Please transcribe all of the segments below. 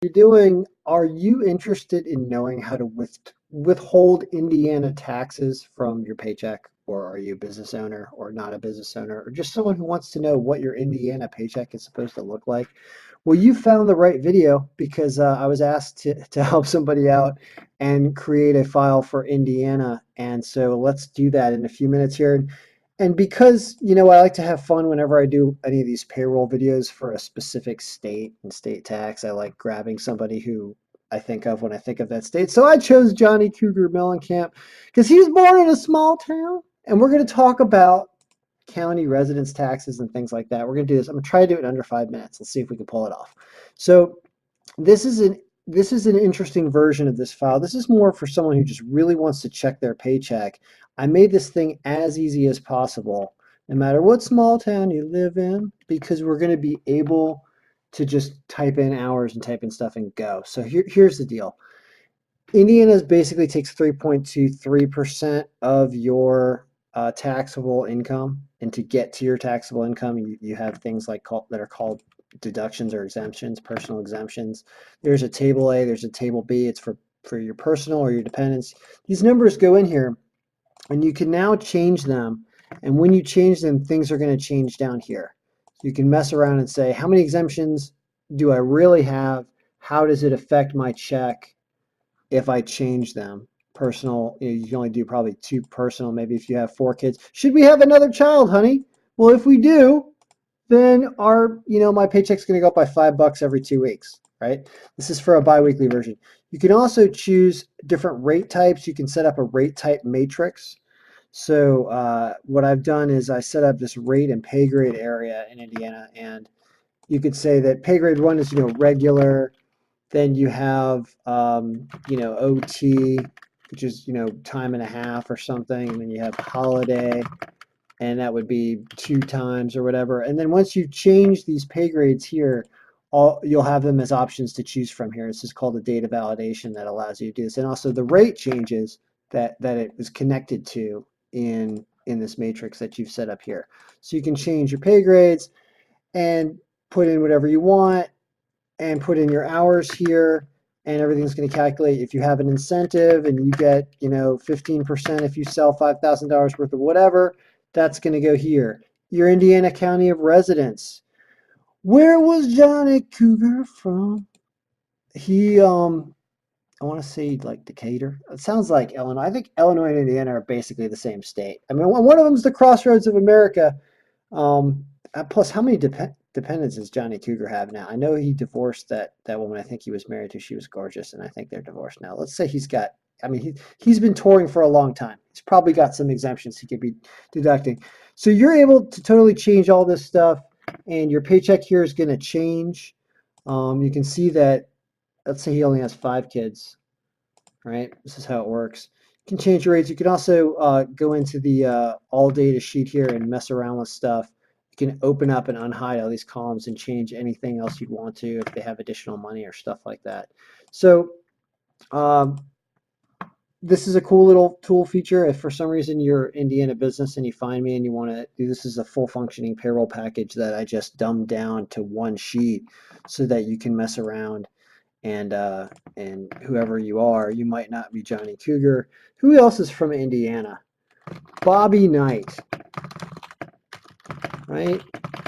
you're doing, are you interested in knowing how to withhold Indiana taxes from your paycheck? Or are you a business owner or not a business owner, or just someone who wants to know what your Indiana paycheck is supposed to look like? Well, you found the right video because I was asked to help somebody out and create a file for Indiana. And so let's do that in a few minutes here. And because, I like to have fun whenever I do any of these payroll videos for a specific state and state tax, I like grabbing somebody who I think of when I think of that state. So I chose Johnny Cougar Mellencamp because he was born in a small town. And we're going to talk about county residence taxes and things like that. We're going to do this. I'm going to try to do it in under 5 minutes. Let's see if we can pull it off. So this is an interesting version of this file. This is more for someone who just really wants to check their paycheck. I made this thing as easy as possible, no matter what small town you live in, because we're going to be able to just type in hours and type in stuff and go. So here's the deal. Indiana basically takes 3.23% of your taxable income. And to get to your taxable income, you have things like that are called deductions or exemptions, personal exemptions. There's a table A, there's a table B. It's for your personal or your dependents. These numbers go in here and you can now change them. And when you change them, things are going to change down here. So you can mess around and say, how many exemptions do I really have? How does it affect my check if I change them? Personal, you can only do probably 2 personal, maybe if you have 4 kids. Should we have another child, honey? Well, if we do, then my paycheck's going to go up by $5 every 2 weeks, right? This is for a biweekly version. You can also choose different rate types. You can set up a rate type matrix. So what I've done is I set up this rate and pay grade area in Indiana, and you could say that pay grade 1 is regular. Then you have OT, which is time and a half or something, and then you have holiday, and that would be 2 times or whatever. And then once you change these pay grades here, you'll have them as options to choose from here. This is called a data validation that allows you to do this. And also the rate changes that it is connected to in this matrix that you've set up here. So you can change your pay grades and put in whatever you want and put in your hours here, and everything's going to calculate. If you have an incentive and you get 15% if you sell $5,000 worth of whatever, that's going to go here. Your Indiana county of residence. Where was Johnny Cougar from? He I want to say like Decatur. It sounds like Illinois. I think Illinois and Indiana are basically the same state. I mean, one of them's the crossroads of America. Plus, how many dependents does Johnny Cougar have now? I know he divorced that woman I think he was married to. She was gorgeous, and I think they're divorced now. Let's say he's got. I mean, he's been touring for a long time. He's probably got some exemptions he could be deducting. So you're able to totally change all this stuff, and your paycheck here is going to change. You can see that. Let's say he only has 5 kids, right? This is how it works. You can change your rates. You can also go into the all data sheet here and mess around with stuff. You can open up and unhide all these columns and change anything else you'd want to if they have additional money or stuff like that. So um, this is a cool little tool feature. If for some reason you're Indiana business and you find me and you want to do this, is a full functioning payroll package that I just dumbed down to one sheet so that you can mess around and whoever you are, you might not be Johnny Cougar. Who else is from Indiana? Bobby Knight, right?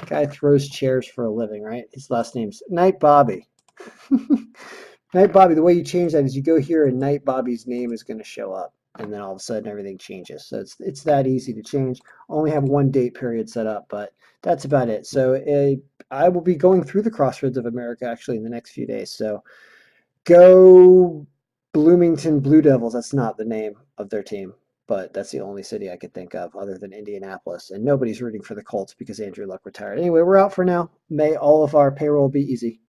Guy throws chairs for a living, right? His last name's Knight Bobby. Knight Bobby, the way you change that is you go here and Knight Bobby's name is going to show up. And then all of a sudden everything changes. So it's that easy to change. I only have one date period set up, but that's about it. So I will be going through the crossroads of America actually in the next few days. So go Bloomington Blue Devils. That's not the name of their team, but that's the only city I could think of other than Indianapolis. And nobody's rooting for the Colts because Andrew Luck retired. Anyway, we're out for now. May all of our payroll be easy.